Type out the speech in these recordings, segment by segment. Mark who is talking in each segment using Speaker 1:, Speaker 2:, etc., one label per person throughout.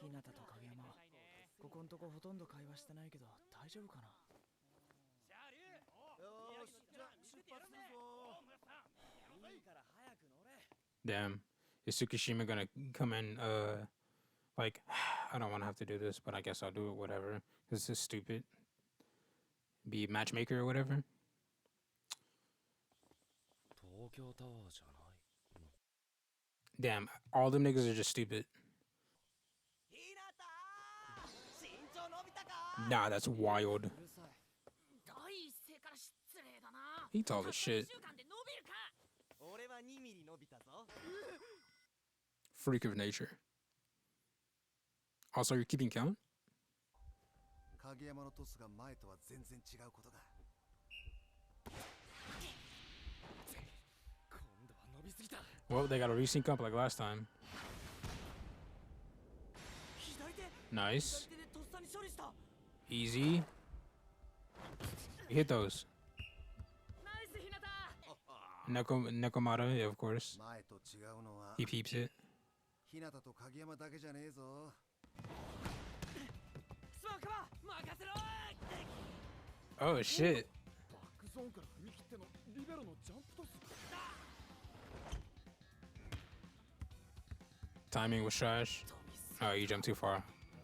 Speaker 1: hinata と影山、ここんとこほとんど会話してないけど大丈夫かな。
Speaker 2: よし、じゃあ出発するぞ。
Speaker 1: いいから早く乗れ。
Speaker 3: Damn. Is Tsukishima gonna come in, like, I don't want to have to do this, but I guess I'll do it, whatever. This is stupid. Be a matchmaker or whatever.
Speaker 1: 東京タワーじゃない。
Speaker 3: Damn, all them niggas are just stupid. Nah, that's wild. He tall as shit. Freak of nature. Also, you're keeping count?
Speaker 2: 影山のトスが前とは全然違うことだ。
Speaker 3: Well, they got a resync up like last time. Nice. Easy. You hit those. Nekomata, yeah, of course.
Speaker 2: 前と違うのは
Speaker 3: He peeps it.
Speaker 2: 日向と影山だけじゃねえぞ。
Speaker 3: Oh, shit.
Speaker 1: バックゾーンから踏み切ってのリベロのジャンプトス。
Speaker 3: Timing was trash. Oh, you jumped too far.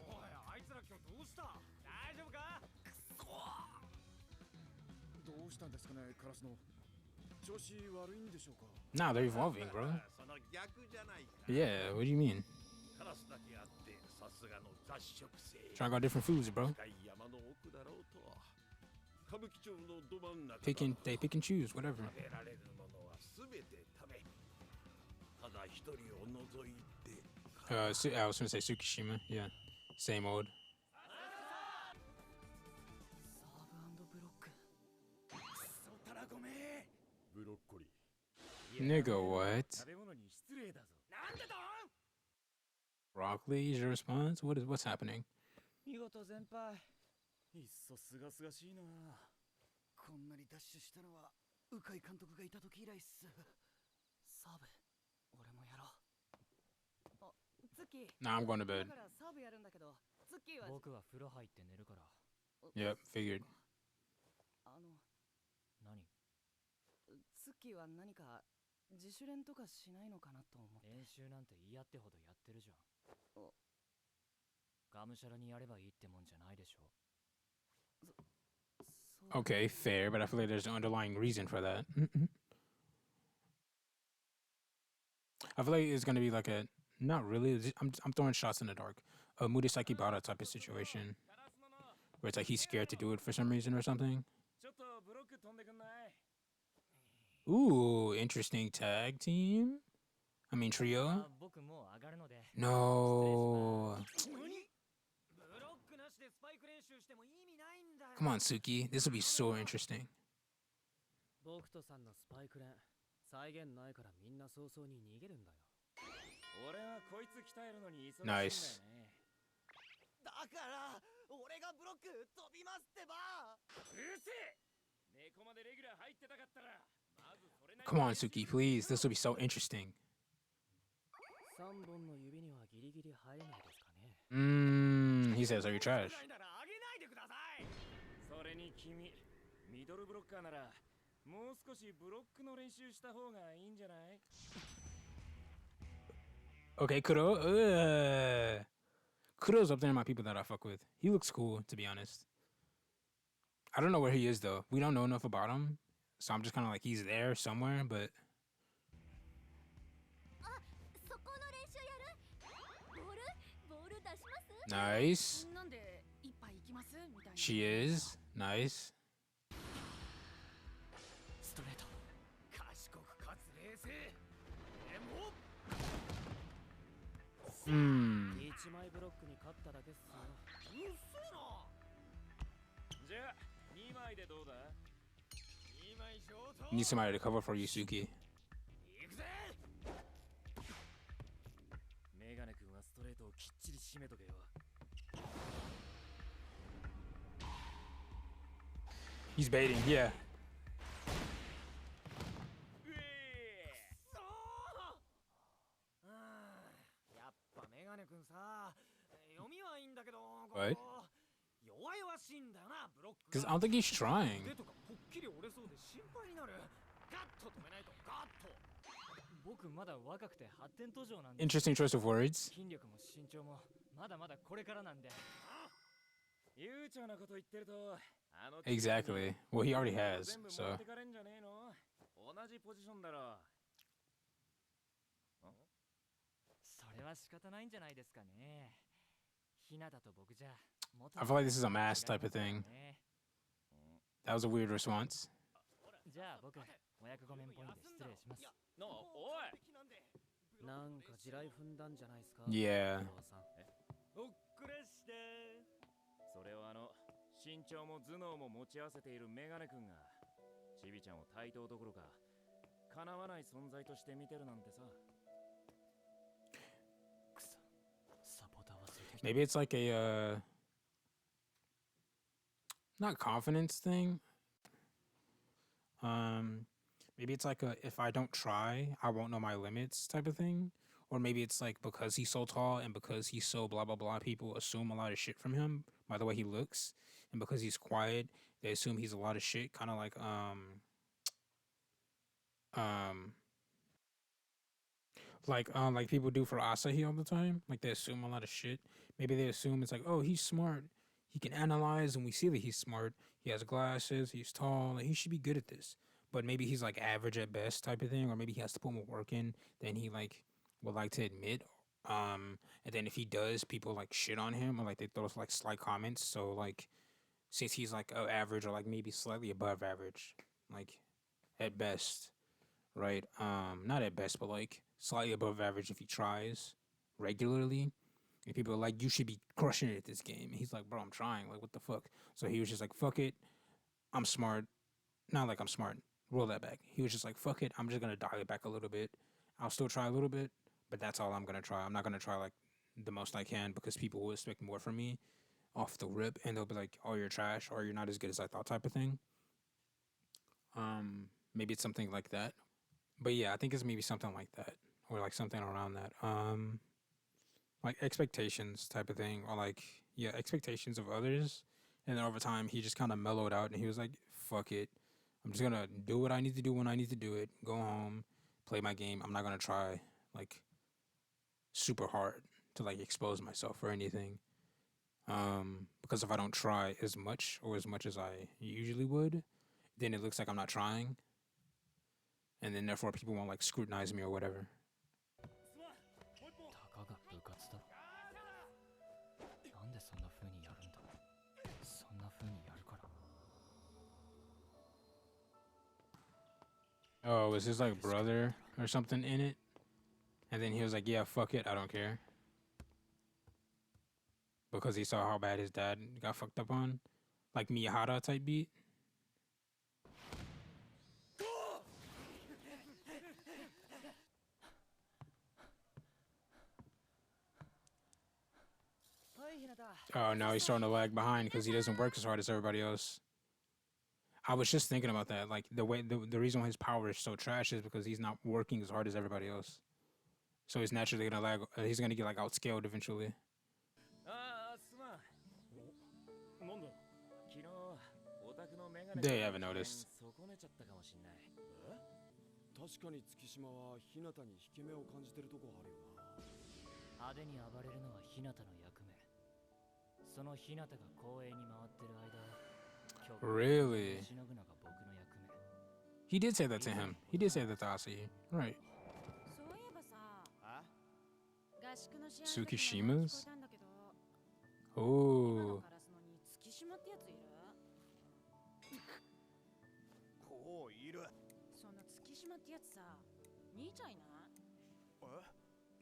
Speaker 1: おい、あいつら今日どうした？大丈夫か？どうしたんですかね、カラスの。調子悪いんでしょうか？
Speaker 3: Nah, they're evolving, bro.
Speaker 4: その逆じゃないか。
Speaker 3: Yeah, what do you mean?
Speaker 4: カラスだけあってさすがの雑食性。
Speaker 3: Trying to go different foods, bro.
Speaker 4: 深い山の奥だろうと。歌舞伎町のど真ん中。
Speaker 3: They pick and choose, whatever.
Speaker 4: 食べられるものはすべて食べ。ただ一人を除いて。
Speaker 3: I was gonna say Tsukishima. Yeah, same old.
Speaker 1: サーブ&ブロック。クソたらごめ。
Speaker 4: ブロッコリー。
Speaker 3: Nigga, what?
Speaker 1: 食べ物に失礼だぞ。なんでだ
Speaker 3: Rock Lee is your response? What's happening?
Speaker 1: 見事全敗。いっそすがすがしいな。こんなにダッシュしたのは鵜飼監督がいた時以来っす。サーブ、俺もやろう。あ、ツッキー。
Speaker 3: Nah, I'm going to
Speaker 1: だ
Speaker 3: bed.
Speaker 1: からサーブやるんだけど、ツッキーは。僕は風呂入って寝るから。
Speaker 3: Yep, figured.
Speaker 1: 何？ツッキーは何か自主練とかしないのかなと思って。練習なんて嫌ってほどやってるじゃん。がむしゃらにやればいいってもんじゃないでしょ。
Speaker 3: Okay, fair, but I feel like there's an underlying reason for that. I feel like it's gonna be like a not really. I'm throwing shots in the dark. A Murasaki Bara type of situation, where it's like he's scared to do it for some reason or something. Ooh, interesting tag team. I mean trio. No. Come on, Suki. This will be so interesting.
Speaker 1: 僕とさんのスパイク練再現ないからみんな早々に逃げるんだよ。俺はこいつ鍛えるのに忙しいんだよね。だから俺がブロック飛びますってば。うるせえ。猫までレギュラー入ってたかったらまずそれなり。
Speaker 3: Come on, Suki, please. This will be so interesting.
Speaker 1: 3本の指にはギリギリ入れないですかね。
Speaker 3: He says, "Are you trash?"
Speaker 1: それに君、ミドルブロッカーならもう少しブロックの練習した方がいいんじゃない？
Speaker 3: Okay, Kuro. Kuro's up there in my people that I fuck with. He looks cool, to be honest. I don't know where he is though. We don't know enough about him, so I'm just kind of like he's there somewhere. But nice. She is nice. Need somebody to cover for you, Suki.
Speaker 1: メガネ君はストレートをきっちり締めとけよ。
Speaker 3: He's baiting, yeah.
Speaker 1: やっぱメガネ君さ、読みはいいんだけど、
Speaker 3: What?
Speaker 1: 弱々しいんだよな、ブロック
Speaker 3: Because I don't think he's trying.
Speaker 1: 腕とかぽっきり折れそうで心配になる。ガッと止めないと、ガッと。僕まだ若くて発展途上なんで。
Speaker 3: Interesting choice of words.
Speaker 1: 筋力も身長もまだまだこれからなんで。悠長なこと言ってると、
Speaker 3: Exactly. Well, he already has,
Speaker 1: 全部持
Speaker 3: so.
Speaker 1: ってかれんじゃねえの。同じポジションだろ。それは仕方ないんじゃないですかね。ひなたと僕じゃ。
Speaker 3: I feel like this is a mask type of thing. That was a weird response.
Speaker 1: じゃあ僕、お役御免ポイント失礼します。おい、なんか地雷踏んだんじゃないですか。
Speaker 3: Yeah.
Speaker 1: おっくれして。それは身長も頭脳も持ち合わせているメガネ君がちびちゃんを対等どころかかなわない存在として見てるなんてさ。くそ、サポーター忘れてきた。
Speaker 3: Maybe it's like a, not confidence thing. Maybe it's like a, if I don't try, I won't know my limits type of thing. Or maybe it's like because he's so tall and because he's so blah blah blah, people assume a lot of shit from him by the way he looks, and because he's quiet, they assume he's a lot of shit. Kind of like people do for Asahi all the time. Like they assume a lot of shit. Maybe they assume it's like, oh, he's smart, he can analyze, and we see that he's smart. He has glasses, he's tall, and he should be good at this. But maybe he's like average at best type of thing, or maybe he has to put more work in than he like would like to admit. And then if he does, people like shit on him or like they throw like slight comments. So like since he's like average or like maybe slightly above average, like at best, right? Not at best, but like slightly above average if he tries regularly. And people are like, you should be crushing it at this game. And he's like, bro, I'm trying. Like, what the fuck? So he was just like, fuck it. I'm smart. Not like I'm smart. Roll that back. He was just like, fuck it. I'm just going to dial it back a little bit. I'll still try a little bit, but that's all I'm going to try. I'm not going to try like the most I can because people will expect more from me off the rip. And they'll be like, oh, you're trash or you're not as good as I thought type of thing. Maybe it's something like that. But yeah, I think it's maybe something like that or like something around that. Like expectations type of thing, or like, yeah, expectations of others. And then over time, he just kind of mellowed out and he was like, fuck it. I'm just going to do what I need to do when I need to do it. Go home, play my game. I'm not going to try like super hard to like expose myself or anything. Because if I don't try as much or as much as I usually would, then it looks like I'm not trying. And then therefore people won't like scrutinize me or whatever. Oh, was his like brother or something in it? And then he was like, yeah, fuck it, I don't care. Because he saw how bad his dad got fucked up on. Like Miyahara type beat. Oh, no, he's starting to lag behind because he doesn't work as hard as everybody else. I was just thinking about that. Like the reason why his power is so trash is because he's not working as hard as everybody else. So he's naturally gonna lag. He's gonna get like outscaled eventually. They haven't noticed.
Speaker 5: 確かに月島は日向に引け目を感じてるとこあるよな。
Speaker 1: 派手に暴れるのは日向の役目。その日向が公園に回ってる間、
Speaker 3: Really? He did say that to him. He did say that to Asahi. Right. Tsukishima's? Oh.
Speaker 2: こういる。
Speaker 6: その月島ってやつさ、兄ちゃんいない？
Speaker 2: え？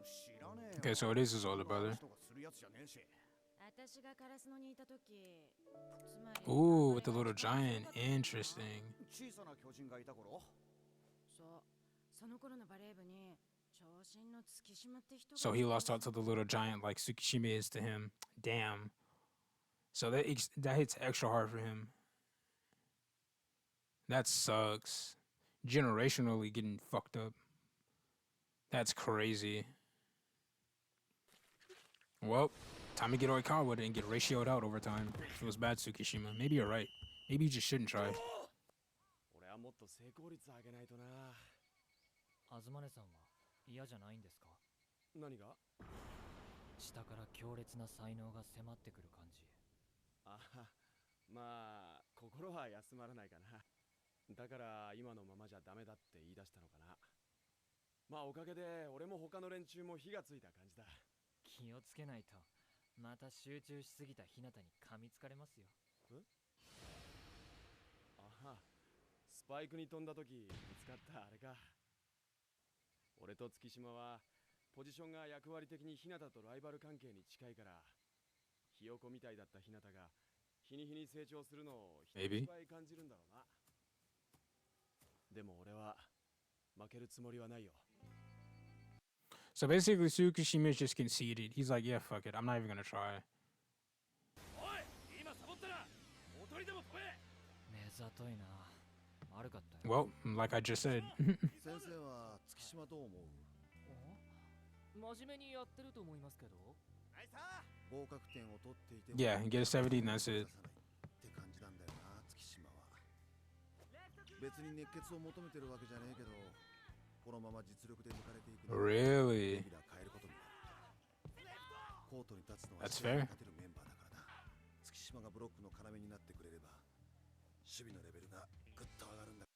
Speaker 2: 知らねえよ。
Speaker 3: Okay, so it is his older brother.
Speaker 6: 私がカラスのにいた時、
Speaker 3: Ooh, with the little giant. Interesting.
Speaker 2: 小さな巨人がいた頃？
Speaker 6: そう、その頃のバレー部に長身の月島って人が。
Speaker 3: So he lost out to the little giant like Tsukishima is to him. Damn. So that hits extra hard for him. That sucks. Generationally getting fucked up. That's crazy. Well, Time to get Oikawa and get ratioed out over time. Feels bad, Tsukishima. Maybe you're right. Maybe you just shouldn't try.
Speaker 5: 俺はもっと成功率上げないとな。
Speaker 1: 東根さんは嫌じゃないんですか？
Speaker 5: 何が？
Speaker 1: 下から強烈な才能が迫ってくる感じ。
Speaker 5: あは、まあ心は休まらないかな。だから今のままじゃダメだって言い出したのかな。まあおかげで俺も他の連中も火がついた感じだ。
Speaker 1: 気をつけないとまた集中しすぎた日向に噛みつかれますよ。
Speaker 5: あは、スパイクに飛んだ時見つかったあれか。俺と月島はポジションが役割的に日向とライバル関係に近いから、ひよこみたいだった日向が日に日に成長するのを一倍感じるんだろうな。でも俺は負けるつもりはないよ。
Speaker 3: So basically, Tsukishima is just conceited. He's like, yeah, fuck it. I'm not even gonna try.
Speaker 1: おい、今サボったらおとりでも飛べ。目ざといな。悪かったよ。
Speaker 3: Well, like I just said.
Speaker 2: 先生は月島どう思う？
Speaker 1: 真面目にやってると思いますけど。
Speaker 2: 合格点を取っていても
Speaker 3: Yeah, get a 70 and that's it.
Speaker 2: って感じなんだよな、月島は。別に熱血を求めてるわけじゃねえけど、このまま実力で抜かれていくのは
Speaker 3: Really?
Speaker 2: レギュラー変えることになる。コートに立つのは
Speaker 3: That's
Speaker 2: 試合に
Speaker 3: fair.
Speaker 2: 立てるメンバーだからな。月島がブロックの要になってくれれば、守備のレベルがぐっと上がるんだ。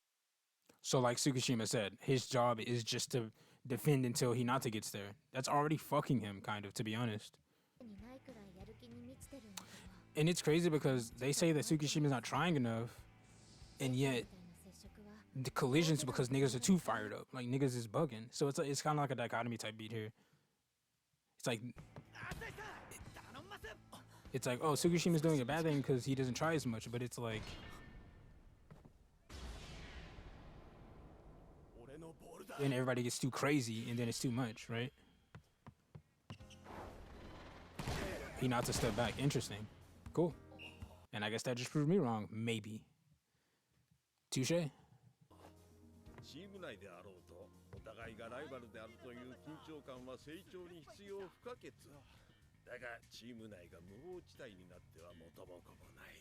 Speaker 3: So, like Tsukishima said, his job is just to defend until Hinata gets there. That's already fucking him, kind of, to be honest. And it's crazy because they say that Tsukishima's not trying enough, and yet the collisions because niggas are too fired up. Like, niggas is bugging. So it's kind of like a dichotomy type beat here. It's like, oh, Tsukishima's doing a bad thing because he doesn't try as much, but it's like, and everybody gets too crazy, and then it's too much, right? Hinata step back. Interesting. Cool. And I guess that just proved me wrong. Maybe. Touche.
Speaker 4: チーム内であろうとお互いがライバルであるという緊張感は成長に必要不可欠だが、チーム内が無法地帯になっては元も子もない。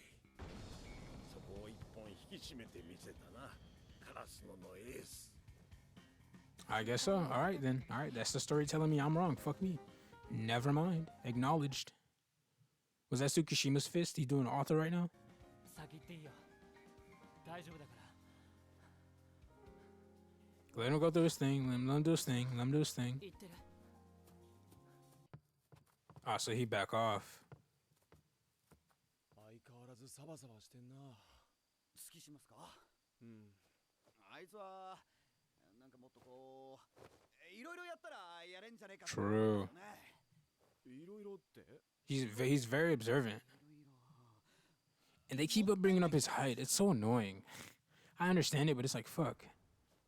Speaker 4: そこを一本引き締めてみせたな、カラスノのエース。
Speaker 3: I guess so. All right, then. All right, that's the story telling me I'm wrong. Fuck me. Never mind. Acknowledged. Was that Tsukishima's fist? He's doing author right now?
Speaker 1: 先行っていいよ。大丈夫だから。
Speaker 3: Let him go through his thing. Let him do his thing. Let him do his thing.
Speaker 1: 行ってる。
Speaker 3: Ah, so he back off.
Speaker 5: 相変わらずサバサバしてんな。
Speaker 2: 月島っすか？
Speaker 5: うん。
Speaker 2: あいつはなんかもっとこういろいろやったらやれんじゃねえか。
Speaker 3: True.
Speaker 5: いろいろって？
Speaker 3: He's very observant. And they keep up bringing up his height. It's so annoying. I understand it, but it's like, fuck.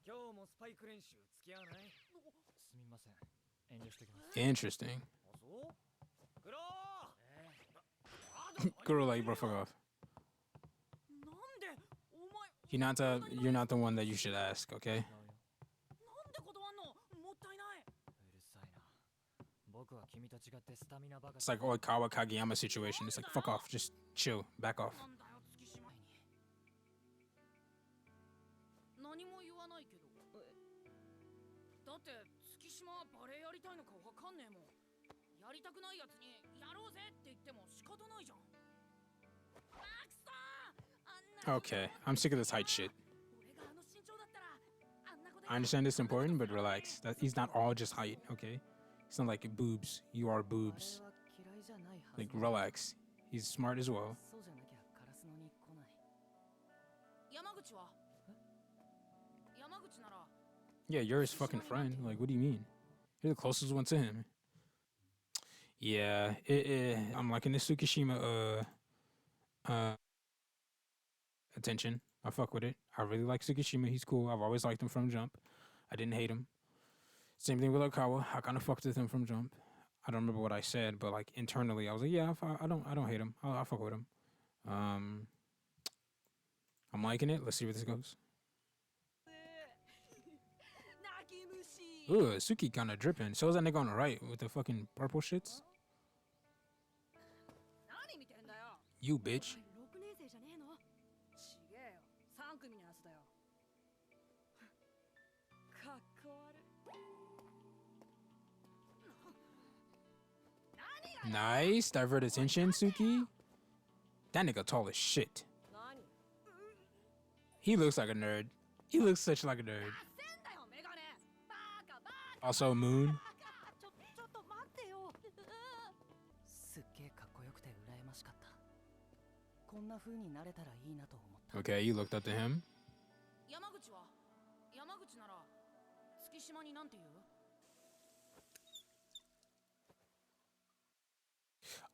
Speaker 1: 今日もスパイク練習付き合わない？すみません。遠慮してきます。
Speaker 3: Interesting.
Speaker 1: あ、そう？クロー。
Speaker 3: Girl, like, bro, fuck off.
Speaker 6: なんでお前
Speaker 3: Hinata, you're not the one that you should ask, okay?
Speaker 6: なんで断んの？もったいない。
Speaker 1: うるさいな。僕は君と違ってスタミナバカ。
Speaker 3: It's like Oikawa Kageyama situation. It's like, fuck off. Just chill. Back off.
Speaker 6: なんだよ月島に。何も言わないけど。だって月島はバレエやりたいのかわかんねえもん。やりたくないやつにやろうぜって言っても仕方ないじゃん。あ、くそー。あんな。
Speaker 3: Okay, I'm sick of this height shit.
Speaker 6: 俺があの身長だったらあんな子で。
Speaker 3: I understand it's important, but relax. That he's not all just height, okay? It's not like boobs. You are boobs. Like, relax. He's smart as well.
Speaker 1: そうじゃなきゃカラスノに来ない。
Speaker 6: 山口は？山口なら。
Speaker 3: Yeah, you're his fucking friend. Like, what do you mean? You're the closest one to him. Yeah, I'm liking this Tsukishima, attention. I fuck with it. I really like Tsukishima. He's cool. I've always liked him from jump. I didn't hate him. Same thing with Okawa. I kind of fucked with him from jump. I don't remember what I said, but like internally, I was like, yeah, I don't hate him. I fuck with him. I'm liking it. Let's see where this goes. Ooh, Suki kind of dripping. So is that nigga on the right with the fucking purple shits? You bitch.
Speaker 6: 6年生じゃねえの？ちげえよ。3組のやつだよ。かっこ悪い。
Speaker 3: Nice. Divert attention, Suki. That nigga tall as shit. He looks like a nerd. He looks such like a nerd. Also, Moon. Okay, you looked up to him.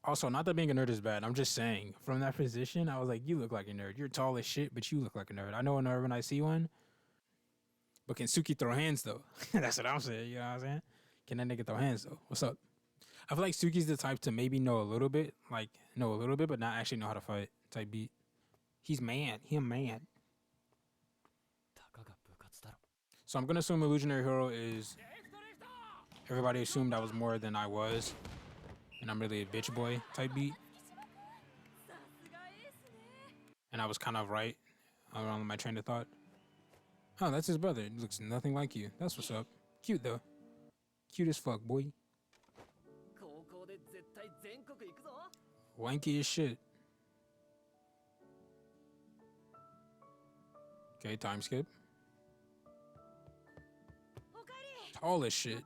Speaker 3: Also, not that being a nerd is bad. I'm just saying, from that position, I was like, you look like a nerd. You're tall as shit, but you look like a nerd. I know a nerd when I see one. But can Suki throw hands, though? That's what I'm saying, you know what I'm saying? Can that nigga throw hands, though? What's up? I feel like Suki's the type to maybe know a little bit, but not actually know how to fight type beat. He's man. He a man. So I'm going to assume Illusionary Hero is... Everybody assumed I was more than I was. And I'm really a bitch boy type beat. And I was kind of right around my train of thought. Oh, that's his brother. He looks nothing like you. That's what's up. Cute, though. Cute as fuck, boy. Wanky as shit. Okay, time skip. Tall as shit.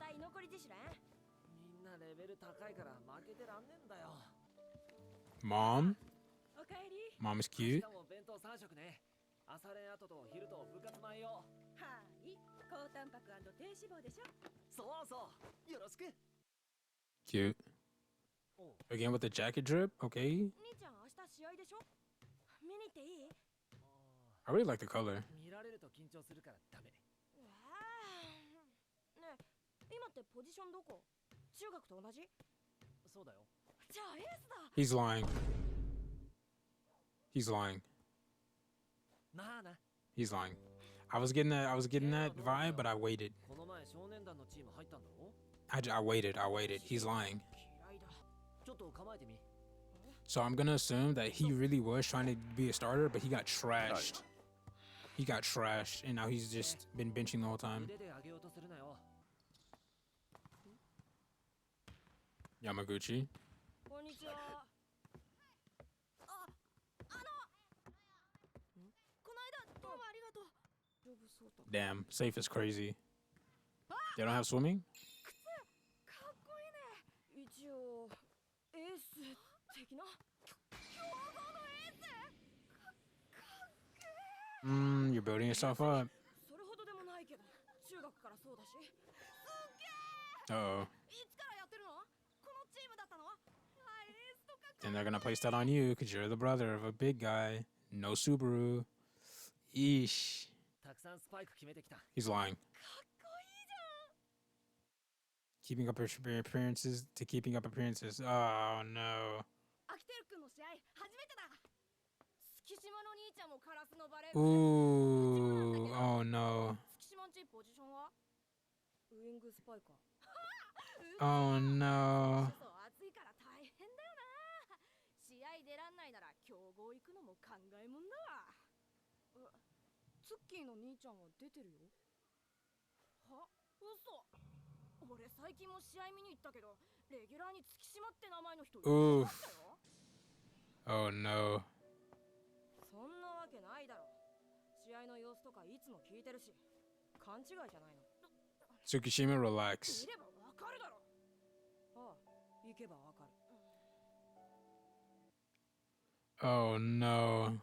Speaker 3: Mom? Mom is cute. Cute. Again with the jacket drip? Okay. I really like the color. He's lying. He's lying. He's lying. I was getting that vibe, but I waited. I waited. He's lying. So I'm gonna assume that he really was trying to be a starter, but he got trashed. He got trashed, and now he's just been benching the whole time. Yamaguchi. Damn, safe is crazy. They don't have swimming? You're building yourself up. Uh-oh. And they're gonna place that on you because you're the brother of a big guy. No Subaru. Eesh. He's lying. Keeping up appearances to keeping up appearances. Oh no. Ooh. Oh no. Oh no. Oof. Oh no. Tsukishima, relax. Oh no.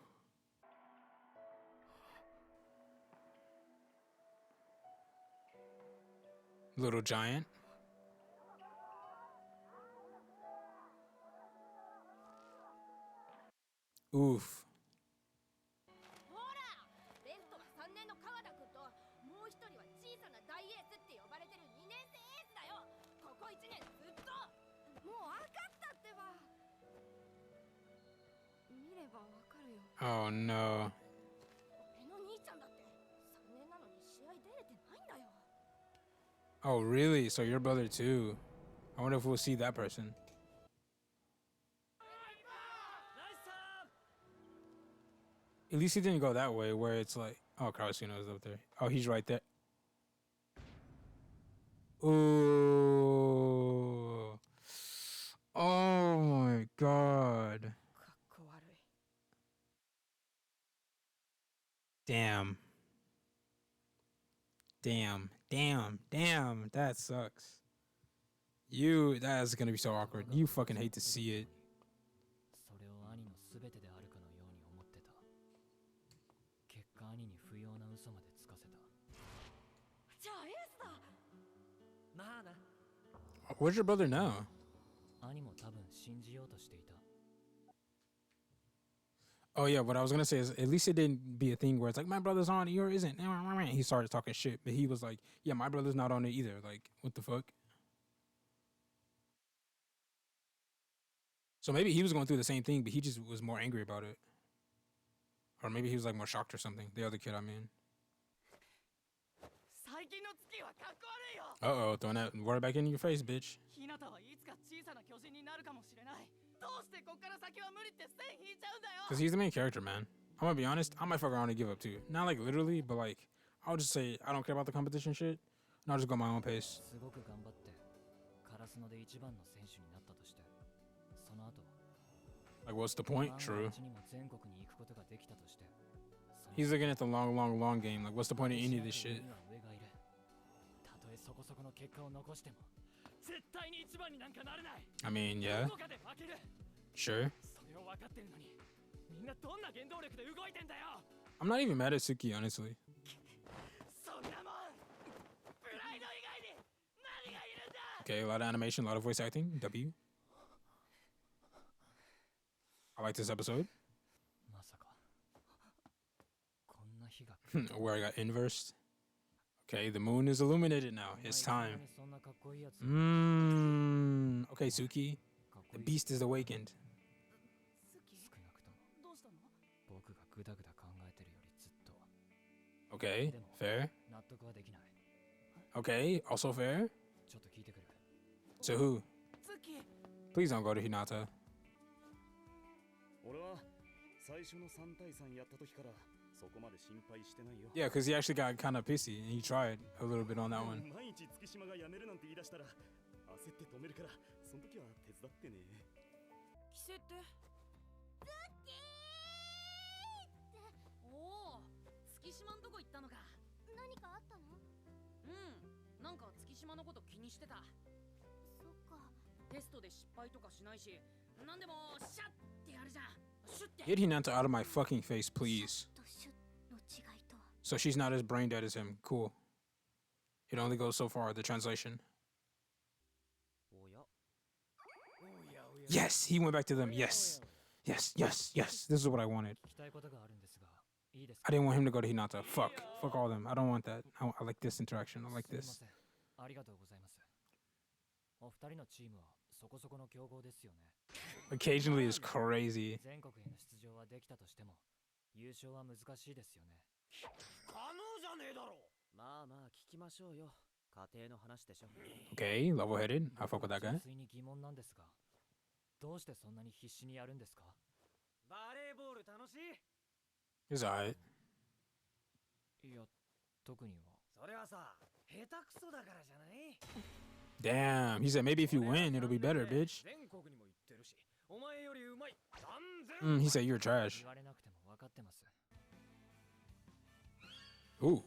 Speaker 3: Little giant. Oof. Oh no. Oh really? So your brother too. I wonder if we'll see that person. At least he didn't go that way where it's like, oh, Karasuno is up there. Oh, he's right there. Ooh. Oh my god.
Speaker 6: かっこ悪い。
Speaker 3: Damn. Damn. Damn. Damn. That sucks. That's gonna be so awkward. You fucking hate to see it.
Speaker 1: それを兄の全てであるかのように思ってた。結果兄に不要な嘘までつかせた。
Speaker 6: じゃあエースだ。
Speaker 1: まあな。
Speaker 3: Where's your brother now?
Speaker 1: 兄も多分信じようとしていた。
Speaker 3: Oh yeah, what I was gonna say is at least it didn't be a thing where it's like my brother's on it, yours isn't. He started talking shit, but he was like, yeah, my brother's not on it either. Like, what the fuck? So maybe he was going through the same thing, but he just was more angry about it. Or maybe he was like more shocked or something. The other kid, I mean.
Speaker 6: 最近の月はかっこ悪いよ。
Speaker 3: Uh-oh, throwing that word back in your face, bitch.
Speaker 6: ひなたはいつか小さな巨人になるかもしれない。どうしてこっから先は無理って線引いちゃうんだよ。
Speaker 3: Because he's the main character, man. I'm gonna be honest, I might fuck around and give up too. Not like literally, but like, I'll just say I don't care about the competition shit, and I'll just go my own pace.
Speaker 1: すごく頑張ってカラスノで一番の選手になったとして、その後
Speaker 3: Like, what's the point?
Speaker 1: 万が
Speaker 3: True.
Speaker 1: 一にも全国に行くことができたとして、その
Speaker 3: He's looking at the long game. Like, what's the point of any of this shit?
Speaker 1: 上がいる。たとえそこそこの結果を残しても、絶対に一番になんかなれない。
Speaker 3: I mean, yeah,
Speaker 1: どこかで負ける。
Speaker 3: sure.
Speaker 1: それを分かってるのに、みんなどんな原動力で動いてんだよ。
Speaker 3: I'm not even mad at Suki, honestly.
Speaker 6: そんなもん。プライド以外に何がいるんだ。
Speaker 3: Okay, a lot of animation, a lot of voice acting. W. I like this episode
Speaker 1: まさかこんな日が
Speaker 3: where I got inversed. Okay, the moon is illuminated now. It's time.
Speaker 1: そんなかっこいいやつ
Speaker 3: Okay, Suki.
Speaker 1: かっこ
Speaker 3: The
Speaker 1: いい
Speaker 3: beast is awakened.
Speaker 6: スキ
Speaker 1: 少なくとも
Speaker 6: どうしたの？
Speaker 1: 僕がグダグダ考えてるよりずっと
Speaker 3: Okay, fair.
Speaker 1: 納得はできない。
Speaker 3: Okay, also fair.
Speaker 1: ちょっと聞いてくる。
Speaker 3: So who?
Speaker 6: スキ
Speaker 3: Please don't go to Hinata.
Speaker 5: 俺は最初の3対3やった時からそこまで心配してないよ。
Speaker 3: Yeah, because he actually got kind of pissy and he tried a little bit on that one.
Speaker 5: 毎日月島が辞めるなんて言い出したら焦って止めるから、その時は手伝ってね。
Speaker 6: 規制っておお、月島んとこ行ったのか。
Speaker 7: 何かあったの？
Speaker 6: うん、なんか月島のこと気にしてた。
Speaker 7: そっか。
Speaker 6: テストで失敗とかしないし、なんでもシャッってやるじゃん。シュッて。
Speaker 3: Get Hinata out of my fucking face, please.
Speaker 7: とシュッの違いとは。
Speaker 3: So she's not as brain dead as him. Cool. It only goes so far, the translation.
Speaker 1: おや
Speaker 3: Yes, he went back to them. Yes. Yes, yes, yes. This is what I wanted.
Speaker 1: 聞きたいことがあるんですが、いいですか。
Speaker 3: I didn't want him to go to Hinata. Fuck. Fuck all of them. I don't want that. I like this interaction. I like
Speaker 1: すいま
Speaker 3: this.
Speaker 1: せん。ありがとうございます。お二人のチームはそこそこの強豪ですよね。
Speaker 3: Occasionally is crazy.
Speaker 1: 全国への出場はできたとしても、優勝は難しいですよね。
Speaker 5: 可能じゃねえだろ。
Speaker 1: まあまあ聞きましょうよ。家庭の話でしょ。
Speaker 3: Okay, level headed. I fuck with that guy.
Speaker 1: 純粋に疑問なんですが、どうしてそんなに必死にやるんですか。バレーボール楽しい。
Speaker 3: He's alright.
Speaker 1: いや、特には。
Speaker 8: それはさ、下手くそだからじゃない。
Speaker 3: Damn. He said maybe if you win, it'll be better, bitch.
Speaker 8: 全国にも行ってるし、お前よりうまい。断然。
Speaker 3: He said you're trash.
Speaker 1: 言われなくても分かってます。
Speaker 3: Ooh.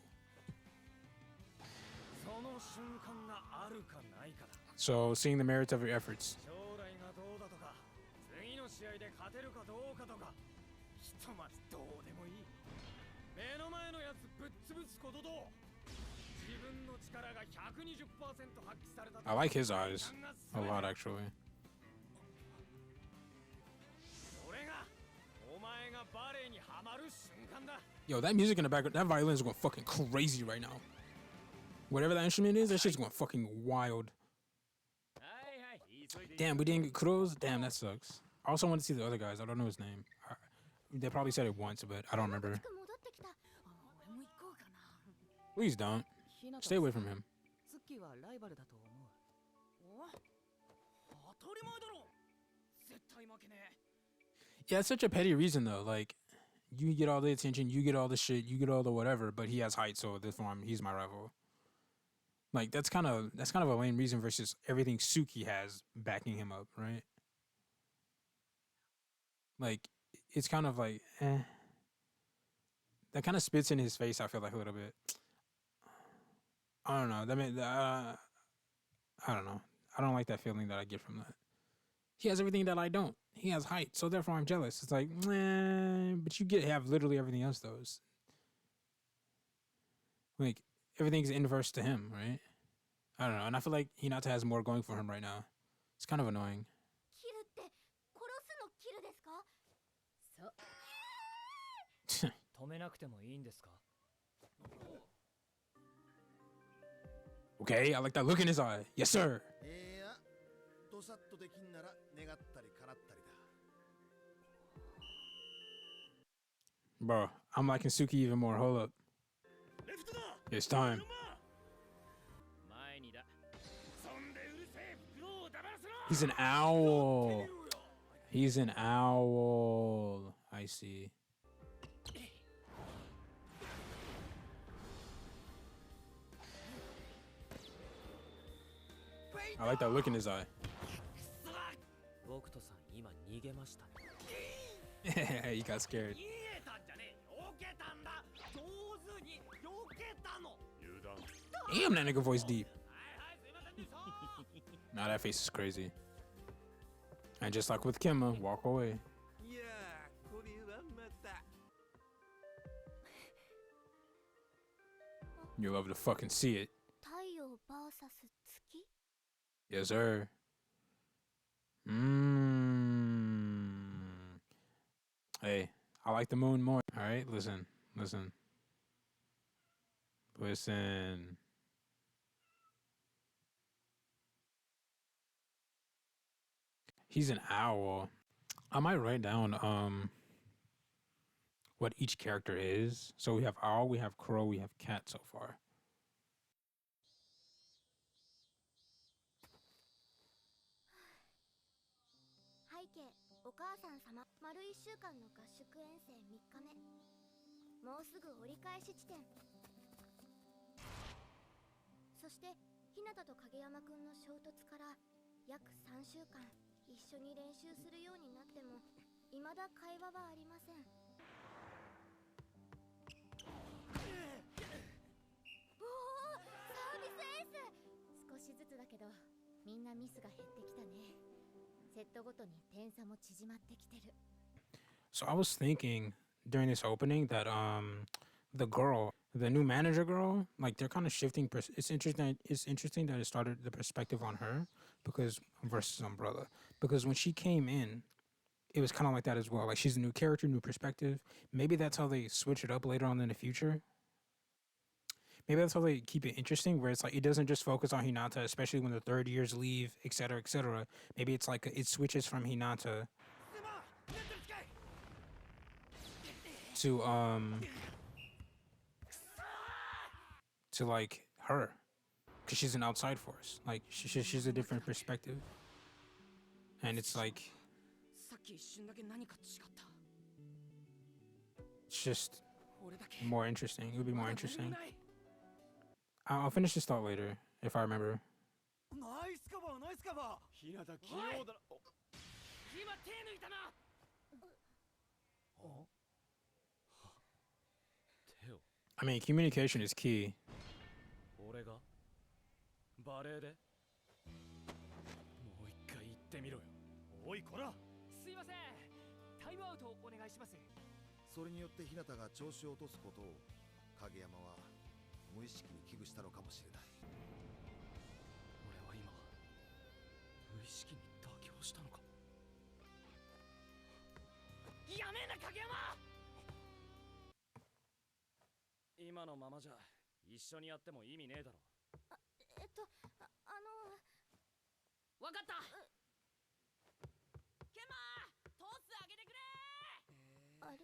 Speaker 8: その瞬間があるかないかだ。
Speaker 3: So seeing the merits of your efforts.
Speaker 8: 将来がどうだとか、次の試合で勝てるかどうかとか、ひとまずどうでもいい。目の前のやつぶっ潰すことと、自分の力が 120% 発揮されたと。
Speaker 3: I like his eyes a lot, actually.
Speaker 8: それがお前がバレーにハマる瞬間だ。
Speaker 3: Yo, that music in the background, that violin is going fucking crazy right now. Whatever that instrument is, that shit's going fucking wild.
Speaker 8: はいはい、急いで。
Speaker 3: Damn, we didn't get kudos? Damn, that sucks. I also want to see the other guys. I don't know his name. They probably said it once, but I don't remember.
Speaker 7: 戻ってきた。
Speaker 6: 俺も行こうかな。
Speaker 3: Please don't. Stay away from him.
Speaker 6: スキはライバルだと思う。お？当たり前だろ。絶対負けねえ。
Speaker 3: Yeah, it's such a petty reason though. Like, You get all the attention, you get all the shit, you get all the whatever, but he has height, so therefore he's my rival. Like that's kind of a lame reason versus everything Suki has backing him up, right? Like it's kind of like that kind of spits in his face. I feel like a little bit. I don't know. I don't know. I don't like that feeling that I get from that. He has everything that I don't. He has height, so therefore I'm jealous. It's like, but you have literally everything else though. Like everything's inverse to him, right? I don't know, and I feel like Hinata has more going for him right now. It's kind of annoying.
Speaker 7: キルって殺すのキルですか？
Speaker 1: そう止めなくてもいいんですか？
Speaker 3: Okay, I like that look in his eye. Yes, sir.
Speaker 2: いや、ドサッとできんなら願ったり叶ったりだ。
Speaker 3: Bro, I'm liking Suki even more. Hold up. It's time.
Speaker 1: 前にだ。そんでうるせえ袋を黙らせろ。
Speaker 3: He's an owl. He's an owl. I see. I like that look in his eye.
Speaker 1: 僕とさん今逃げましたね。
Speaker 3: He got scared.
Speaker 8: 逃げたんじゃねえ。避けたんだ。上手に避けたの。油断。
Speaker 3: Damn, that nigga voice deep.
Speaker 8: はいはいすいませんでした。
Speaker 3: Nah, that face is crazy. And just like with Kimma, walk away.
Speaker 4: いやー、これはまた。
Speaker 3: You love to fucking see it.
Speaker 7: 太陽 VS 月？
Speaker 3: Yes, sir. Hey, I like the moon more. All right, listen. He's an owl. I might write down what each character is. So we have owl, we have crow, we have cat so far.
Speaker 7: 背景お母さん様丸1週間の合宿遠征3日目。もうすぐ折り返し地点。そして日向と影山くんの衝突から約3週間一緒に練習するようになっても未だ会話はありません。おお、サービスエース。少しずつだけどみんなミスが減ってきたね。セットごとに点差も縮まってきてる。
Speaker 3: So I was thinking during this opening that the girl, the new manager girl, like they're kind of shifting. It's interesting. It's interesting that it started the perspective on her because versus Umbrella. Because when she came in, it was kind of like that as well. Like she's a new character, new perspective. Maybe that's how they switch it up later on in the future. Maybe that's how they keep it interesting, where it's like it doesn't just focus on Hinata, especially when the third years leave, etc., etc. Maybe it's like it switches from Hinata to like her, because she's an outside force. Like she's a different perspective, and it's like
Speaker 6: さっき一瞬だけ何か違った。
Speaker 3: it's just
Speaker 6: 俺だけ
Speaker 3: more interesting. It would be more
Speaker 6: まだ何
Speaker 3: interesting.
Speaker 6: もない。
Speaker 3: I'll finish this thought later if I remember.
Speaker 8: ナイスカバーナイスカバー。日向器用だな。お
Speaker 6: 今手抜いたな。
Speaker 1: 手を
Speaker 3: I mean, communication is key.
Speaker 1: 俺がバレエでもう一回言ってみろよ。
Speaker 8: おいこら。
Speaker 6: すいません。タイムアウトお願いします。
Speaker 2: それによって日向が調子を落とすことを影山は無意識に危惧したのかもしれない。
Speaker 1: 俺は今無意識に妥協したのか。
Speaker 6: やめんな影山。
Speaker 1: 今のままじゃ一緒にやっても意味ねえだろ。
Speaker 6: わかった。ケンマートス上げてくれ。
Speaker 7: あれ？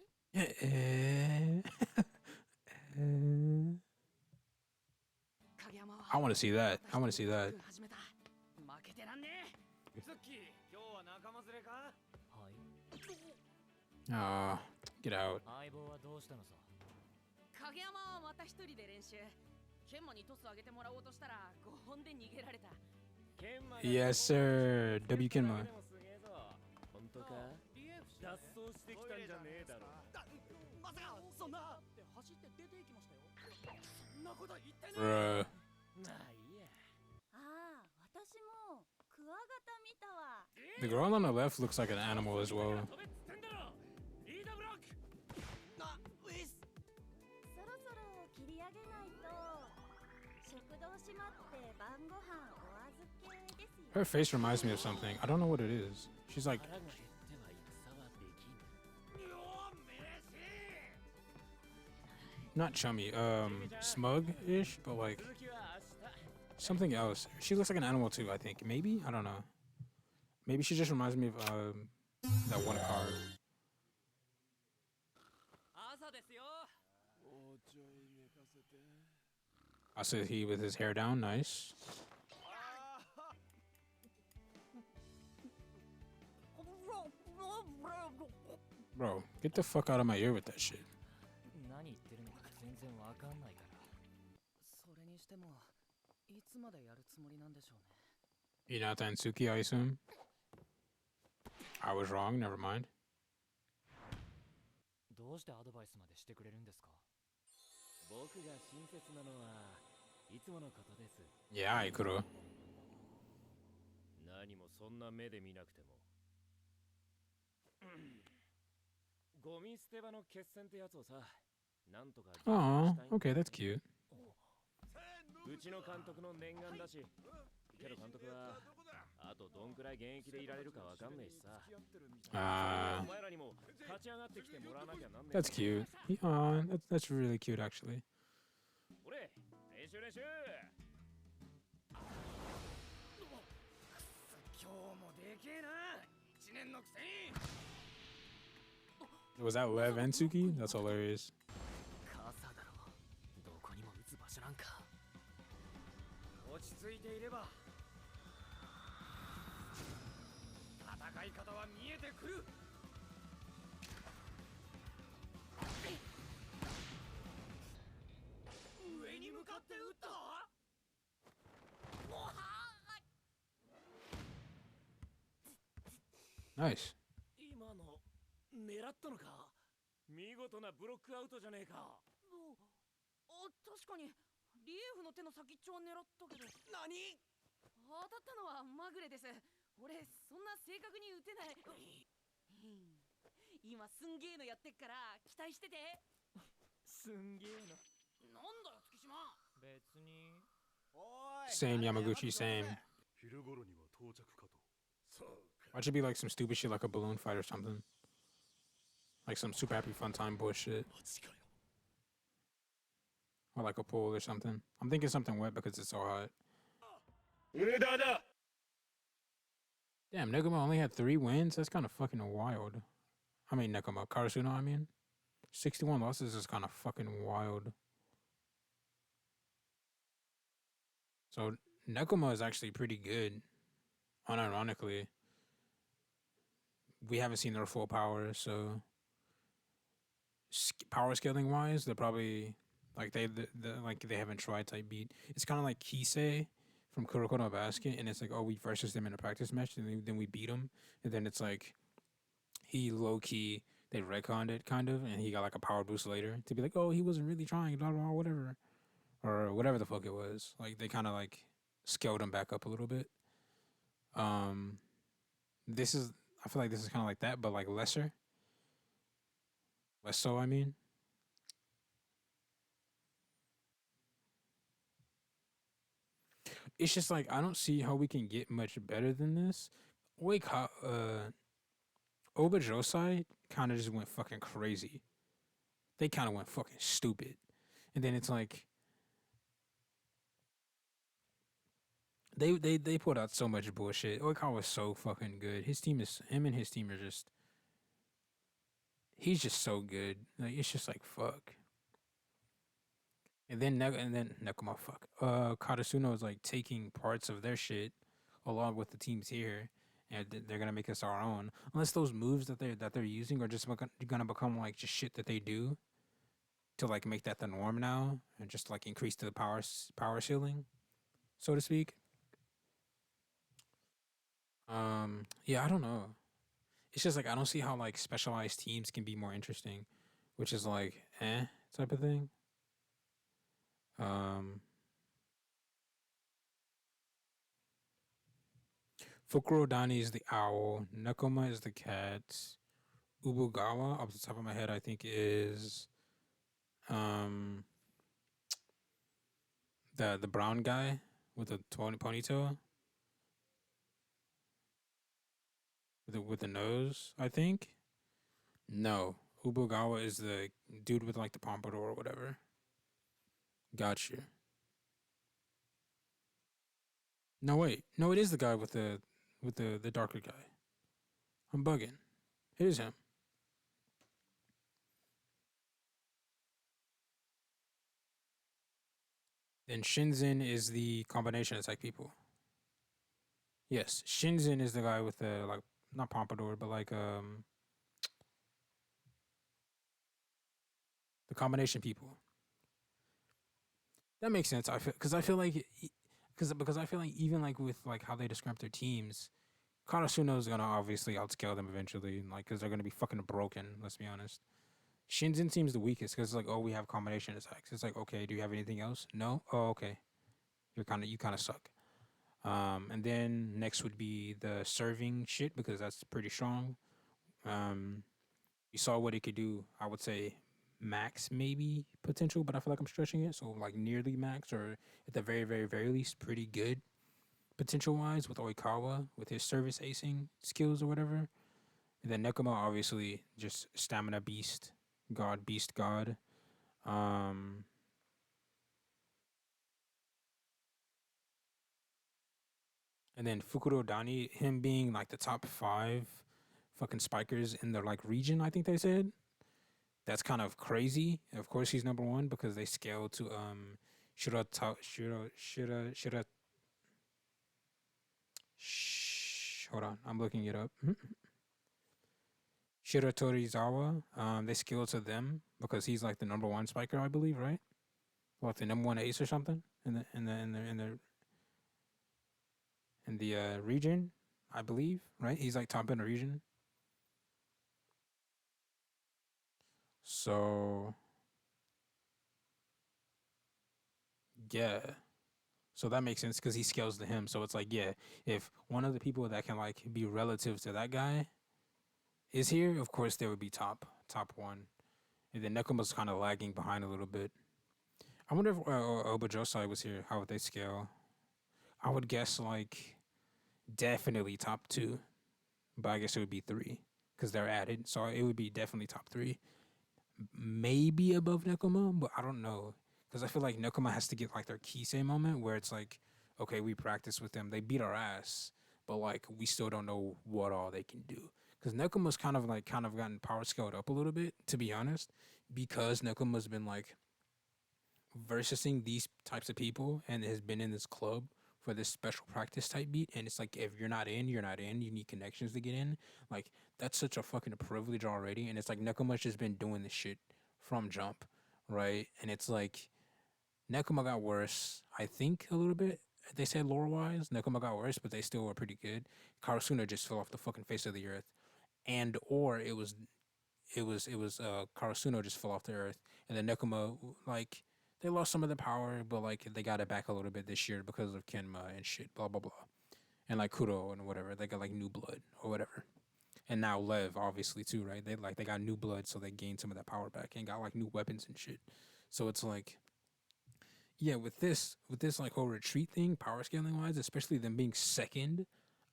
Speaker 6: 影山は
Speaker 3: I want to see that. I want to see that.
Speaker 6: 始めた。負けてらんねえ。
Speaker 8: ズッキー今日は仲間連れか。
Speaker 1: はい。
Speaker 3: Get out.
Speaker 1: 相棒はどうしたのさ。
Speaker 6: 影山はまた一人で練習。研磨にトス上げてもらおうとしたら5本で逃げられた。
Speaker 3: Yes, sir. W Kenma.
Speaker 1: 本当か？脱走してきたんじゃねえだろ。
Speaker 8: まさかそんなって走って出て行きましたよ。そんなこと言ってね
Speaker 3: Bruh.
Speaker 1: まあいいや。
Speaker 9: ああ、私もクワガタ見たわ。
Speaker 3: The girl on the left looks like an animal as well.
Speaker 1: 飛べっつってんだろ。リーダーブロック。
Speaker 8: なウィス。
Speaker 9: そろそろ切り上げないと。食堂閉まって晩ご飯お預けですよ。
Speaker 3: Her face reminds me of something. I don't know what it is. She's like,
Speaker 1: 腹が減っては戦はできん。
Speaker 8: よーめし
Speaker 3: not chummy, smug-ish, but like
Speaker 1: 続きは明日。
Speaker 3: something else. She looks like an animal too, I think. Maybe? I don't know. Maybe she just reminds me of that one card.
Speaker 1: 朝ですよ。
Speaker 5: もうちょい寝かせて。
Speaker 3: I said he with his hair down, nice. Bro, get the fuck out of my ear with that shit.
Speaker 1: 何言ってるのか全然わかんないから。それにしてもいつまでやるつもりなんでしょうね。
Speaker 3: Hinata and Suki, I assume. I was wrong, never mind.
Speaker 1: どうしてアドバイスまでしてくれるんですか？僕が親切なのはいつものことです。
Speaker 3: Yeah, I could've.
Speaker 4: 何もそんな目で見なくても。
Speaker 1: ゴミ捨て場の決戦ってやつをさ、なんとか。
Speaker 3: Aw, okay, that's cute.
Speaker 4: うちの監督の念願だし。けど監督はあとどんくらい現役でいられるかわかんねえしさ。お前らにも勝ち上がってきてもらわなきゃなんねえ。
Speaker 3: That's cute. That's really cute, actually.
Speaker 4: 俺、練習練習。
Speaker 8: 今日もでけえな。一年のくせに。
Speaker 3: Was that Lev and Suki? That's hilarious.
Speaker 1: 傘だろ。どこにも打つ場所なんか。
Speaker 8: 落ち着いていれば戦い方は見えてくる。上に向かって撃った。
Speaker 3: Nice.
Speaker 1: 今の狙ったのか。
Speaker 4: 見事なブロックアウトじゃねえか。
Speaker 6: あ、確かにリエフの手の先っちょは狙ったけど。
Speaker 8: 何？
Speaker 6: 当たったのはまぐれです。俺そんな正確に撃てない。今すんげーのやってっから期待してて。
Speaker 1: すんげえな。
Speaker 6: なんだよ月島。
Speaker 1: 別に。
Speaker 3: Same Yamaguchi, same.
Speaker 4: 昼頃には到着かと。そうか。
Speaker 3: Why should be like some stupid shit like a balloon fight or something? Like some super happy fun time bullshit. Or like a pool or something. I'm thinking something wet because it's so hot. Damn, Nekoma only had 3 wins? That's kind of fucking wild. I mean, Nekoma. Karasuno, I mean. 61 losses is kind of fucking wild. So, Nekoma is actually pretty good. Unironically. We haven't seen their full power, so... Power scaling wise, they're probably... Like, they haven't tried type beat. It's kind of like Kisei from Kuroko no Basket, and it's like, oh, we versus them in a practice match, and then we beat him, and then it's like, he low-key, they retconned it, kind of, and he got like a power boost later, to be like, oh, he wasn't really trying, blah, blah, whatever, or whatever the fuck it was. Like, they kind of like, scaled him back up a little bit. This is, I feel like this is kind of like that, but like lesser. Less so, I mean. It's just like, I don't see how we can get much better than this. Like, Oba Josai kind of just went fucking crazy. They kind of went fucking stupid. And then it's like, they put out so much bullshit. Oikawa was so fucking good. Him and his team are just, he's just so good. Like, it's just like, fuck. And then Nekoma, fuck. Karasuno is like taking parts of their shit along with the teams here and they're gonna make us our own. Unless those moves that they're using are just gonna become like just shit that they do to like make that the norm now, and just like increase the power ceiling, so to speak. Yeah, I don't know. It's just like I don't see how like specialized teams can be more interesting, which is like type of thing. Um, Fukurodani is the owl. Nekoma is the cat. Ubugawa, off the top of my head, I think is um the brown guy with the ponytail with the nose. I think no. Ubugawa is the dude with like the pompadour or whatever. Gotcha. No wait, no, it is the guy with the darker guy. I'm bugging. It is him. Then Shinzen is the combination attack people. Yes, Shinzen is the guy with the like not pompadour, but like the combination people. That makes sense. I feel like because I feel like even like with like how they describe their teams, Karasuno is gonna obviously outscale them eventually, like because they're gonna be fucking broken. Let's be honest. Shinzen seems the weakest because like, oh, we have combination attacks. It's like, okay, do you have anything else? No. Oh, okay. You kind of suck. And then next would be the serving shit because that's pretty strong. Um, you saw what it could do. I would say max maybe potential, but I feel like I'm stretching it. So like nearly max, or at the very, very, very least, pretty good potential wise with Oikawa with his service acing skills or whatever. And then Nekoma obviously just stamina beast, god. Um, and then Fukuro Dani, him being like the top 5 fucking spikers in the like region, I think they said. That's kind of crazy. Of course, he's number 1 because they scaled to Shira. Hold on, I'm looking it up. Shiratorizawa. They scaled to them because he's like the number 1 spiker, I believe, right? Like the number 1 ace or something in the region, I believe, right? He's like top in the region. So yeah. So that makes sense because he scales to him. So it's like, yeah, if one of the people that can like be relative to that guy is here, of course they would be top 1. And then Nekoma's kind of lagging behind a little bit. I wonder if Obajosai was here, how would they scale? I would guess like definitely top 2, but I guess it would be 3 because they're added. So it would be definitely top 3. Maybe above Nekoma, but I don't know. Because I feel like Nekoma has to get like their Kisei moment where it's like, okay, we practice with them. They beat our ass, but like we still don't know what all they can do. Because Nekoma's kind of gotten power scaled up a little bit, to be honest, because Nekoma's been like versusing these types of people and has been in this club for this special practice type beat. And it's like, if you're not in, you're not in. You need connections to get in. Like, that's such a fucking privilege already. And it's like Nekoma's just been doing this shit from jump, right? And it's like Nekoma got worse, I think, a little bit. They said lore wise, Nekoma got worse, but they still were pretty good. Karasuna just fell off the fucking face of the earth. And or it was Karasuno just fell off the earth, and then Nekoma, like, they lost some of the power, but like they got it back a little bit this year because of Kenma and shit, blah blah blah, and like Kuro and whatever. They got like new blood or whatever, and now Lev obviously too, right? They got new blood, so they gained some of that power back and got like new weapons and shit. So it's like, yeah, with this like whole retreat thing, power scaling wise, especially them being second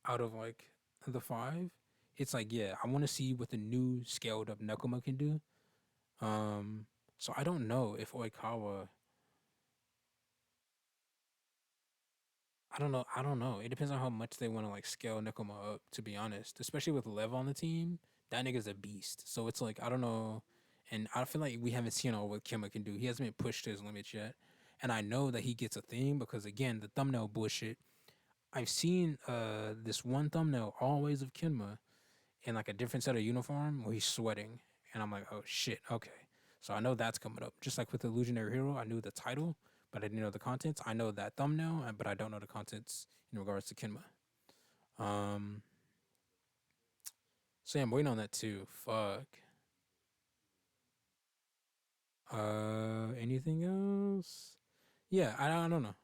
Speaker 3: out of like the 5, it's like, yeah, I want to see what the new scaled up Nekoma can do. So I don't know if Oikawa. I don't know. It depends on how much they want to like scale Nekoma up. To be honest, especially with Lev on the team, that nigga's a beast. So it's like, I don't know, and I feel like we haven't seen all what Kima can do. He hasn't been pushed to his limits yet, and I know that he gets a thing because again, the thumbnail bullshit. I've seen this one thumbnail always of Kinma in like a different set of uniform where he's sweating, and I'm like, oh shit, okay. So I know that's coming up. Just like with Illusionary Hero, I knew the title, but I didn't know the contents. I know that thumbnail, but I don't know the contents in regards to Kinma. So yeah, I'm waiting on that too. Fuck. Anything else? Yeah, I don't know.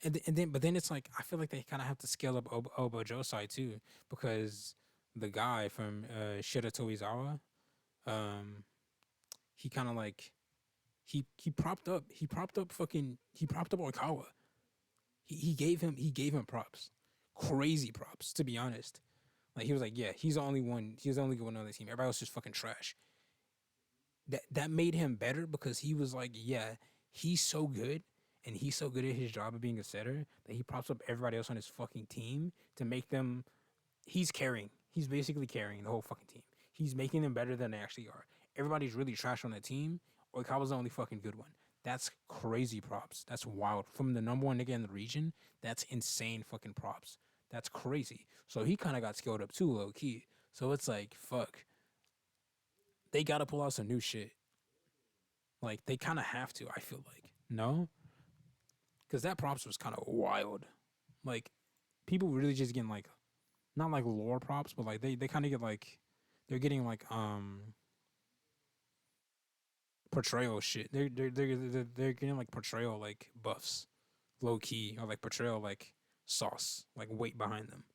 Speaker 3: But then it's like I feel like they kind of have to scale up Obo Josai too, because the guy from Shira Toizawa, um, he kind of like he propped up Oikawa. He gave him props, crazy props, to be honest. Like he was like, yeah, he's the only one. He's the only good one on the team. Everybody else just fucking trash. That made him better because he was like, yeah, he's so good and he's so good at his job of being a setter that he props up everybody else on his fucking team to make them. He's carrying. He's basically carrying the whole fucking team. He's making them better than they actually are. Everybody's really trash on the team. Oikawa's the only fucking good one. That's crazy props. That's wild. From the number one nigga in the region, that's insane fucking props. That's crazy. So he kind of got scaled up too, low key. So it's like, fuck. They got to pull out some new shit. Like, they kind of have to, I feel like. No? Because that props was kind of wild. Like, people really just getting, like, not like lore props, but, like, they kind of get, like, they're getting, like, portrayal shit. They're getting, like, portrayal, like, buffs. Low key. Or, like, portrayal, like, sauce. Like, weight behind them.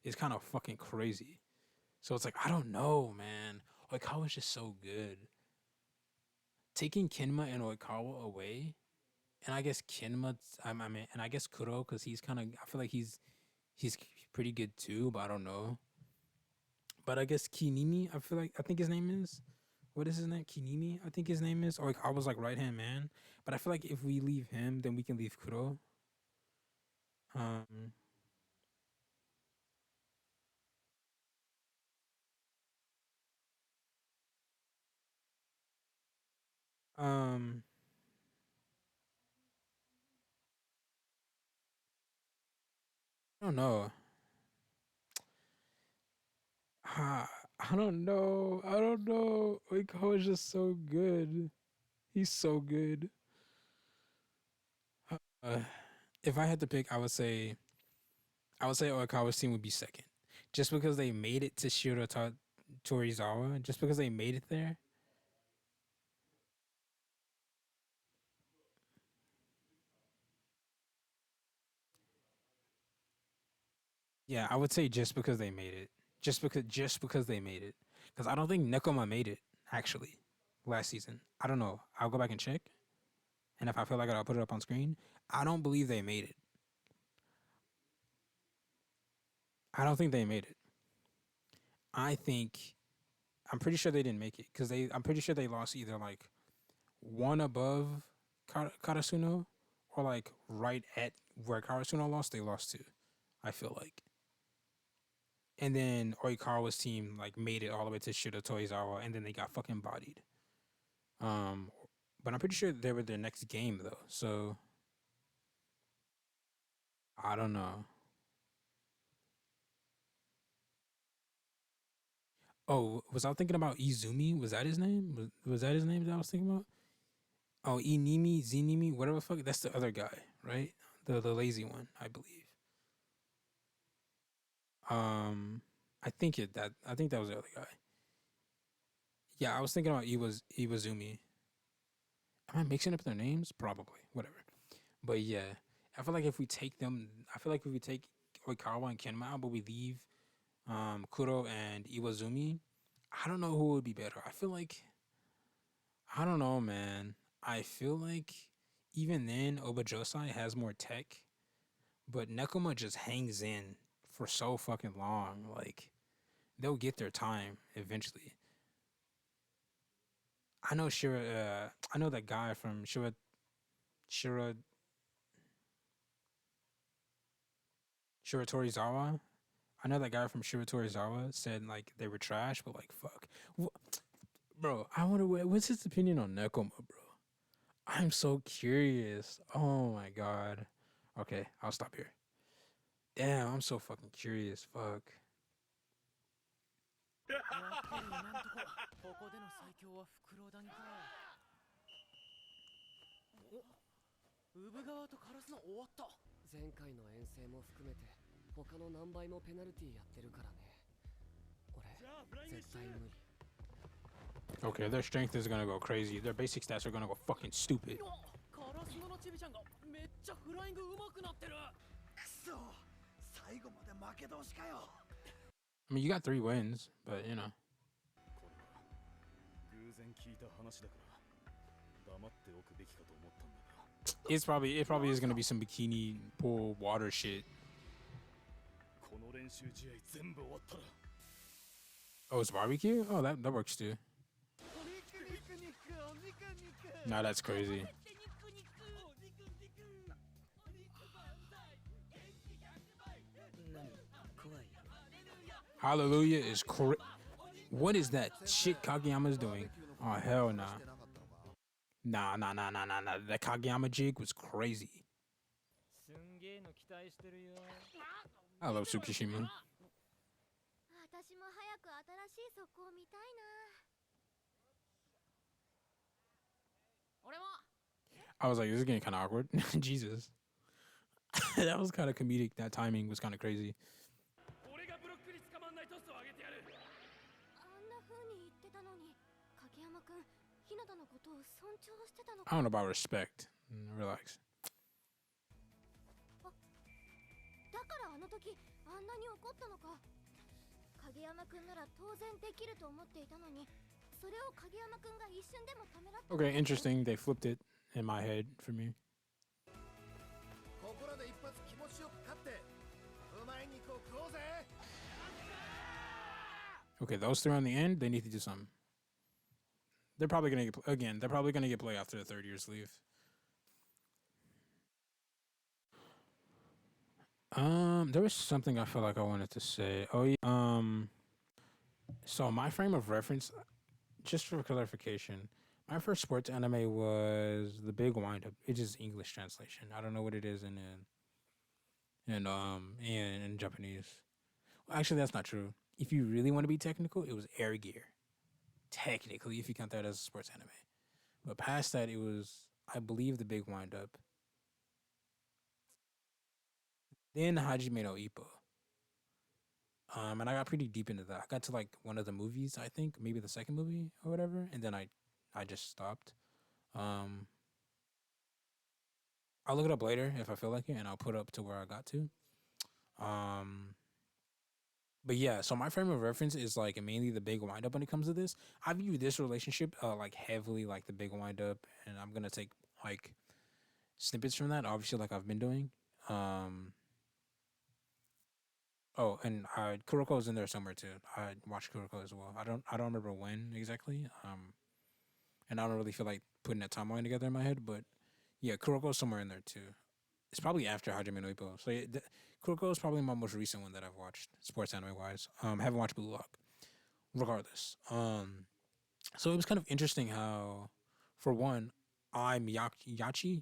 Speaker 3: It's kind of fucking crazy. So it's like, I don't know, man. Oikawa's just so good. Taking Kinma and Oikawa away, and I guess Kinma, I mean, and I guess Kuro, because he's kind of, I feel like he's pretty good too, but I don't know. But I guess Kinimi, I think his name is, what is his name? Kinimi, I think his name is, or Oikawa's like right hand man. But I feel like if we leave him, then we can leave Kuro. Um, um, I don't know. Ah, I don't know. I don't know. Oikawa is just so good. He's so good. Uh, if I had to pick, I would say Oikawa's team would be second, just because they made it to Torizawa. Just because they made it there. Yeah, I would say just because they made it. Just because they made it. Because I don't think Nekoma made it actually last season. I don't know. I'll go back and check, and if I feel like it, I'll put it up on screen. I don't believe they made it. I don't think they made it. I think I'm pretty sure they didn't make it because I'm pretty sure they lost either like one above Karasuno or like right at where Karasuno lost. They lost to. I feel like. And then Oikawa's team like made it all the way to Shida Toizawa, and then they got fucking bodied. Um, but I'm pretty sure they were their next game though, so I don't know. Oh, was I thinking about Izumi? Was that his name? Was that his name that I was thinking about? Oh, Inimi, Zinimi, whatever the fuck. That's the other guy, right? The lazy one, I believe. Um, I think that was the other guy. Yeah, I was thinking about Iwazumi. Am I mixing up their names? Probably. Whatever. But yeah, I feel like if we take them, I feel like if we take Oikawa and Kenma, but we leave Kuro and Iwazumi, I don't know who would be better. I don't know, man. I feel like even then, Obajosai has more tech, but Nekoma just hangs in for so fucking long. Like, they'll get their time eventually. I know I know that guy from Shira, Shiratorizawa. I know that guy from Shiratorizawa said like they were trash, but like fuck, bro. I wonder what's his opinion on Nekoma, bro. I'm so curious. Oh my god. Okay, I'll stop here. Damn, I'm so fucking curious. Fuck.
Speaker 1: やっぱり今んとこここでの最強はフクロウ谷か。お、産川とカラスの終わった。前回の遠征も含めて他の何倍もペナルティやってるからね。俺絶対無理。
Speaker 3: Okay, their strength is gonna go crazy. Their basic stats are gonna go fucking stupid.
Speaker 1: カラスのチビちゃんがめっちゃフライング上手くなってる。
Speaker 2: くそ、最後まで負け通しかよ。
Speaker 3: I mean, you got 3 wins, but you know.
Speaker 8: これは偶然聞いた話だから黙っておくべきかと思ったんだが。
Speaker 3: It probably is gonna be some bikini pool water shit.
Speaker 8: この練習試合全部終わったら
Speaker 3: Oh, it's barbecue? Oh, that works too. Nah, that's crazy. Hallelujah is what is that shit Kageyama's doing? Oh, hell nah. Nah. That Kageyama jig was crazy. I love Tsukishima.
Speaker 7: 私も早く新しい速攻見たいな。
Speaker 6: 俺も
Speaker 3: I was like, this is getting kind of awkward. Jesus. That was kind of comedic. That timing was kind of crazy.
Speaker 8: 俺がブロックに捕まんないトスを上げてやる。
Speaker 7: あんな風に言ってたのに、影山くん、日向のことを尊重してたの
Speaker 3: I
Speaker 7: か。
Speaker 3: don't know about respect. Relax.
Speaker 7: だからあの時あんなに怒ったのか。影山くんなら当然できると思っていたのに、それを影山くんが一瞬でもためらって。
Speaker 3: Okay, interesting. They flipped it in my head for me.
Speaker 2: ここらで一発気持ちよく勝ってうまい肉を食おうぜ。
Speaker 3: Okay, those 3 on the end, they need to do something. They're probably gonna get they're probably gonna get play after the 3rd year's leave. There was something I felt like I wanted to say. Oh yeah. So my frame of reference, just for clarification, my first sports anime was The Big Wind Up. It's just English translation. I don't know what it is in Japanese. Well, actually, that's not true. If you really want to be technical, it was Air Gear. Technically, if you count that as a sports anime. But past that, it was, I believe, The Big Wind Up. Then Hajime no Ippo. And I got pretty deep into that. I got to like one of the movies, I think, maybe the second movie or whatever, and then I just stopped. I'll look it up later if I feel like it, and I'll put up to where I got to. But yeah, so my frame of reference is like mainly The Big Wind Up when it comes to this. I view this relationship like heavily like The Big Wind Up, and I'm gonna take like snippets from that, obviously, like I've been doing. Oh, and Kuroko's in there somewhere too. I watched Kuroko as well. I don't remember when exactly. And I don't really feel like putting a timeline together in my head, but yeah, Kuroko's somewhere in there too. It's probably after Hajime no Ippo. So yeah, Kuroko is probably my most recent one that I've watched, sports anime wise. Haven't watched Blue Lock. Regardless, so it was kind of interesting how, for one, I'm Yaku.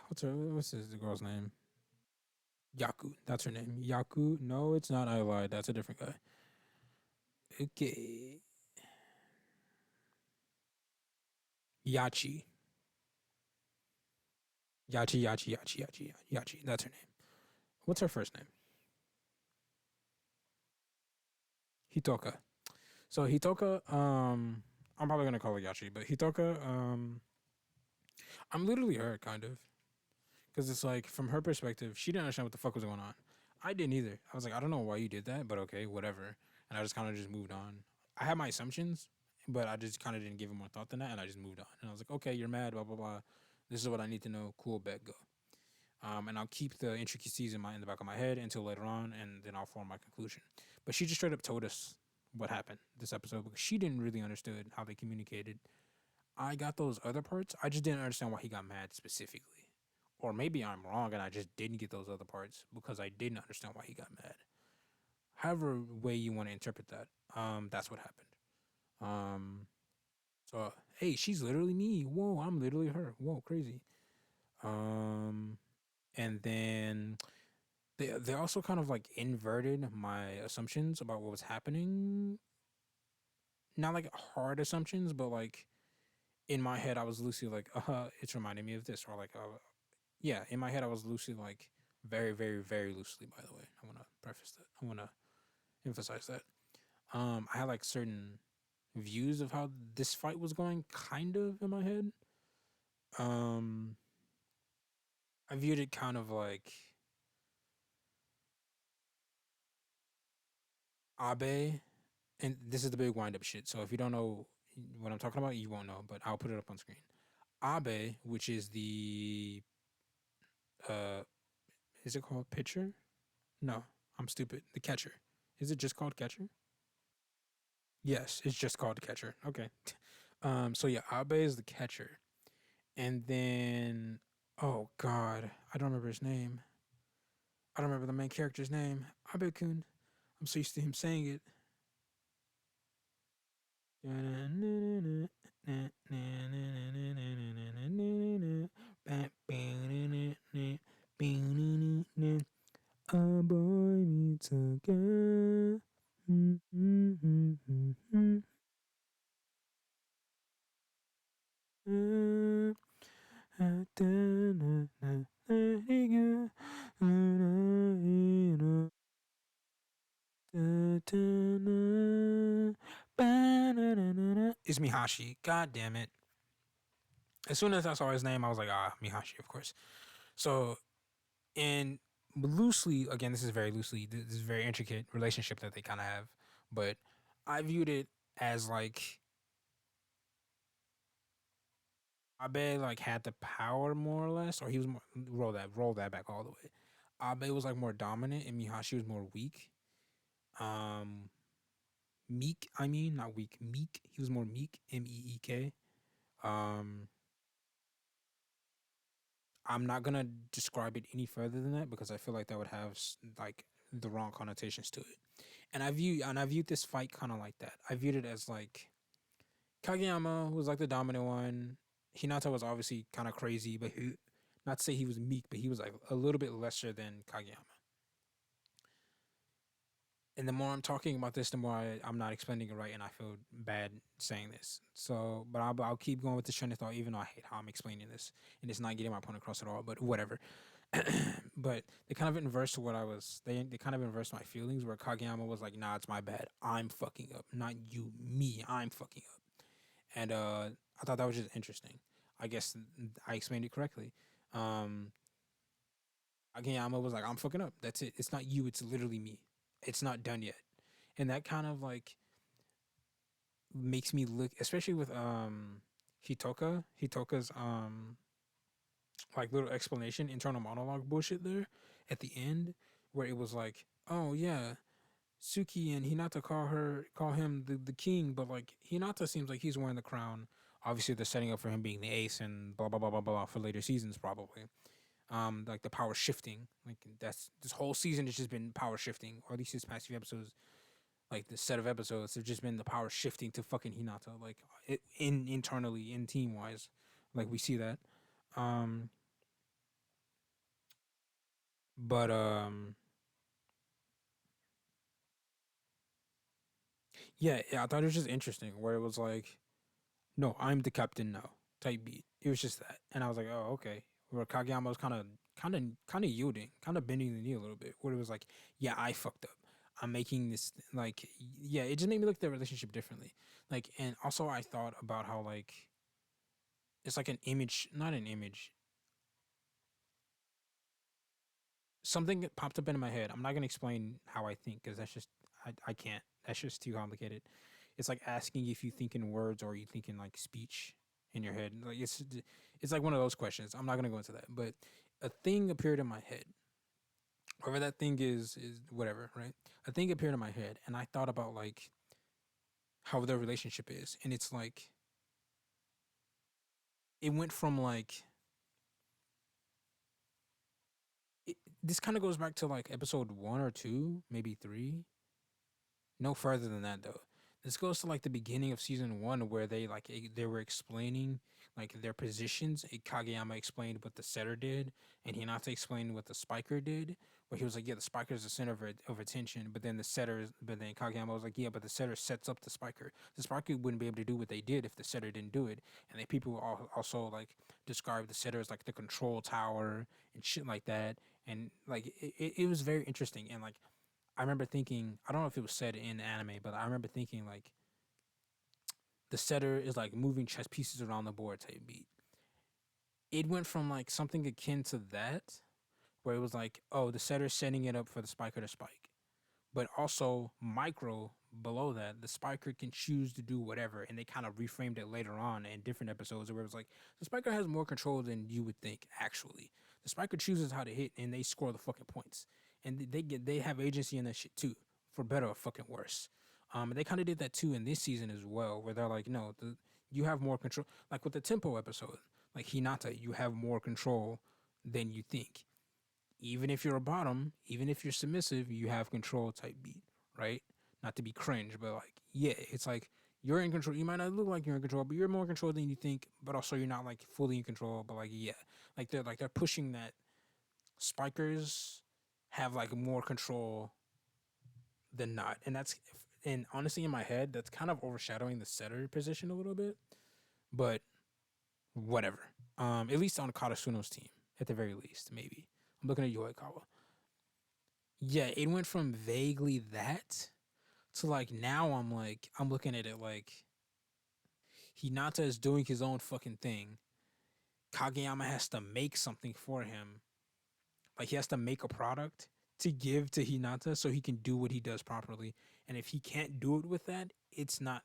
Speaker 3: What's the girl's name? Yaku. That's her name. Yaku. No, it's not. I lied. That's a different guy. Okay. Yachi. Yachi. That's her name. What's her first name? Hitoka. So Hitoka, I'm probably gonna call her Yachi, but Hitoka, I'm literally her, kind of. Because it's like, from her perspective, she didn't understand what the fuck was going on. I didn't either. I was like, I don't know why you did that, but okay, whatever. And I just kind of just moved on. I had my assumptions, but I just kind of didn't give it more thought than that, and I just moved on. And I was like, okay, you're mad, blah, blah, blah. This is what I need to know. Cool, bet, go. And I'll keep the intricacies in the back of my head until later on, and then I'll form my conclusion. But she just straight up told us what happened this episode, because she didn't really understood how they communicated. I got those other parts. I just didn't understand why he got mad specifically. Or maybe I'm wrong and I just didn't get those other parts because I didn't understand why he got mad. However way you want to interpret that, that's what happened. So hey, she's literally me. Whoa, I'm literally her. Whoa, crazy. and then they also kind of like inverted my assumptions about what was happening. Not like hard assumptions, but like in my head, I was loosely like, it's reminding me of this, or like, yeah, in my head, I was loosely like, very, very, very loosely. By the way, I want to preface that. I want to emphasize that. I had like certain views of how this fight was going, kind of in my head. Um, I viewed it kind of like Abe, and this is the big wind up shit. So if you don't know what I'm talking about, you won't know, but I'll put it up on screen. Abe, which is the uh, is it called pitcher? No, I'm stupid. The catcher. Is it just called catcher? Yes, it's just called catcher. Okay. So yeah, Abe is the catcher. And then oh god, I don't remember his name. I don't remember the main character's name. Abe-kun. I'm so used to him saying it. A boy meets a girl. It's Mihashi. God damn it. As soon as I saw his name, I was like, Mihashi, of course. So, and loosely, again, this is very loosely, this is a very intricate relationship that they kind of have. But I viewed it as like Abe like had the power more or less, or he was more, roll that back all the way. Abe was like more dominant, and Mihashi was more weak. Um, meek. I mean, not weak. Meek. He was more meek. Meek. Um, I'm not gonna describe it any further than that because I feel like that would have like the wrong connotations to it. And I viewed this fight kind of like that. I viewed it as like Kageyama was like the dominant one. Hinata was obviously kind of crazy, but not to say he was meek, but he was like a little bit lesser than Kageyama. And the more I'm talking about this, the more I'm not explaining it right, and I feel bad saying this. So, but I'll keep going with this train of thought, even though I hate how I'm explaining this, and it's not getting my point across at all. But whatever. But they kind of inversed what I was. They kind of inversed my feelings, where Kageyama was like, "Nah, it's my bad. I'm fucking up, not you, me. I'm fucking up." And I thought that was just interesting. I guess I explained it correctly. Um, Akiyama was like, I'm fucking up. That's it. It's not you. It's literally me. It's not done yet. And that kind of like makes me look, especially with Hitoka's like little explanation, internal monologue bullshit there at the end, where it was like, oh yeah, Suki and Hinata call him the king, but like Hinata seems like he's wearing the crown. Obviously, they're setting up for him being the ace and blah blah blah blah blah for later seasons probably. Like the power shifting, like that's this whole season has just been power shifting, or at least this past few episodes, like the set of episodes have just been the power shifting to fucking Hinata, like internally in team wise, like we see that. Um, but yeah, I thought it was just interesting where it was like, no, I'm the captain now type beat. It was just that, and I was like, oh okay. Where Kageyama was kind of yielding, kind of bending the knee a little bit. Where it was like, yeah, I fucked up. I'm making this like, yeah. It just made me look at the relationship differently. Like, and also I thought about how like it's like an image, not an image. Something that popped up into my head. I'm not gonna explain how I think because that's just I can't. That's just too complicated. It's like asking if you think in words or you think in like speech in your head. Like it's like one of those questions. I'm not gonna go into that, but a thing appeared in my head. Whatever that thing is whatever, right? A thing appeared in my head, and I thought about like how their relationship is, and it's like it went from like this kind of goes back to like episode 1 or 2, maybe 3. No further than that though. This goes to like the beginning of season 1 where they like they were explaining like their positions. Kageyama explained what the setter did, and Hinata explained what the spiker did. Where he was like, yeah, the spiker is the center of attention, but then but then Kageyama was like, yeah, but the setter sets up the spiker. The spiker wouldn't be able to do what they did if the setter didn't do it. And then people also like describe the setter as like the control tower and shit like that. And like it was very interesting. And like I remember thinking, I don't know if it was said in anime, but I remember thinking like the setter is like moving chess pieces around the board type beat. It went from like something akin to that, where it was like, oh, the setter's setting it up for the spiker to spike. But also micro below that, the spiker can choose to do whatever. And they kind of reframed it later on in different episodes where it was like, the spiker has more control than you would think, actually. The spiker chooses how to hit and they score the fucking points. And they have agency in that shit too, for better or fucking worse. They kind of did that too in this season as well, where they're like, no, you have more control. Like with the tempo episode, like Hinata, you have more control than you think. Even if you're a bottom, even if you're submissive, you have control type beat, right? Not to be cringe, but like, yeah, it's like you're in control. You might not look like you're in control, but you're more in control than you think. But also, you're not like fully in control. But like, yeah, they're pushing that spikers have like more control than not, and honestly, in my head, that's kind of overshadowing the setter position a little bit. But whatever. At least on Karasuno's team, at the very least, maybe. I'm looking at Yoikawa. Yeah, it went from vaguely that to like now I'm looking at it like Hinata is doing his own fucking thing. Kageyama has to make something for him. Like he has to make a product to give to Hinata so he can do what he does properly. And if he can't do it with that, it's not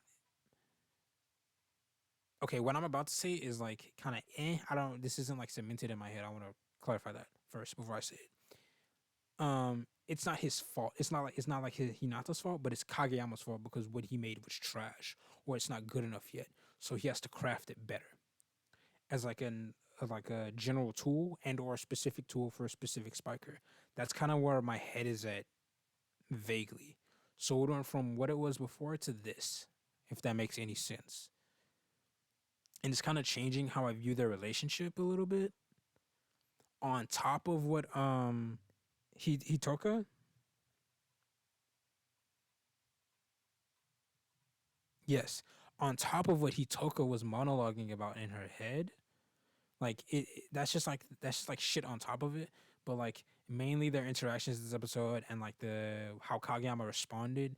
Speaker 3: okay. What I'm about to say is like kind of this isn't like cemented in my head. I want to clarify that first before I say it. It's not his fault. It's not like Hinata's fault, but it's Kageyama's fault because what he made was trash or it's not good enough yet. So he has to craft it better as like a general tool and or a specific tool for a specific spiker. That's kind of where my head is at vaguely. So it went from what it was before to this, if that makes any sense. And it's kind of changing how I view their relationship a little bit. On top of what Hitoka. Yes. On top of what Hitoka was monologuing about in her head, like that's just like shit on top of it. But like mainly their interactions this episode and like the how Kageyama responded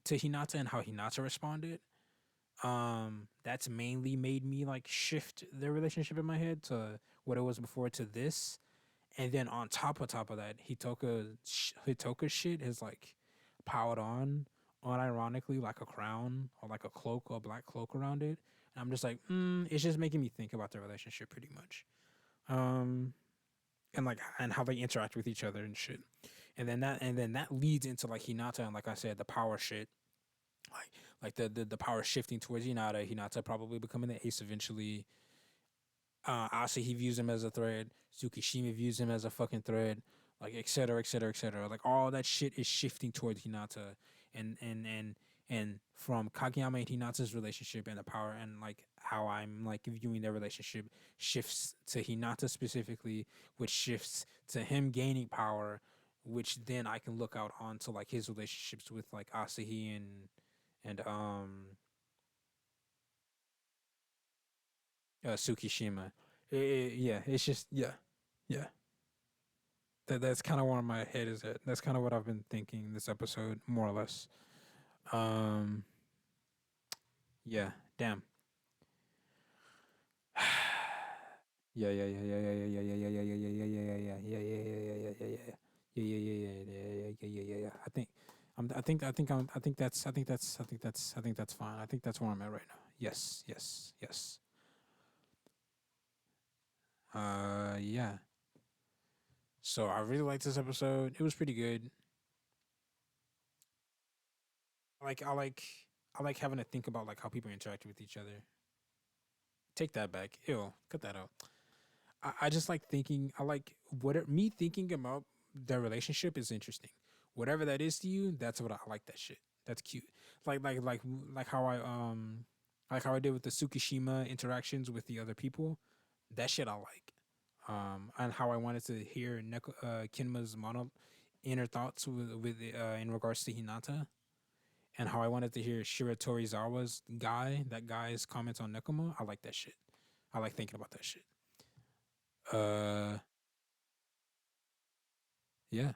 Speaker 3: to Hinata and how Hinata responded. That's mainly made me like shift their relationship in my head to what it was before to this. And then on top of that, Hitoka's shit has like piled on unironically like a crown or like a cloak or a black cloak around it. And I'm just like, it's just making me think about their relationship pretty much. And like and how they interact with each other and shit. And then that leads into like Hinata and like I said, the power shit. Like the power shifting towards Hinata probably becoming the ace eventually. Asahi views him as a threat. Tsukishima views him as a fucking threat. Like et cetera, et cetera, et cetera. Like all that shit is shifting towards Hinata, and from Kageyama and Hinata's relationship and the power and like how I'm like viewing their relationship shifts to Hinata specifically, which shifts to him gaining power, which then I can look out onto like his relationships with like Asahi and Tsukishima. Yeah, it's just yeah. That's kind of where my head is at. That's kind of what I've been thinking this episode, more or less. Yeah, damn. Yeah. I think that's fine. I think that's where I'm at right now. Yes. Yeah. So I really liked this episode. It was pretty good. I like having to think about like how people interact with each other. Take that back. Ew, cut that out. I just like thinking. I like me thinking about their relationship is interesting. Whatever that is to you, that's what I like. That shit. That's cute. Like how I I like how I did with the Tsukishima interactions with the other people. That shit I like. And how I wanted to hear Kinma's inner thoughts in regards to Hinata, and how I wanted to hear Shira Torizawa's guy's comments on Nekoma. I like that shit. I like thinking about that shit. Yeah.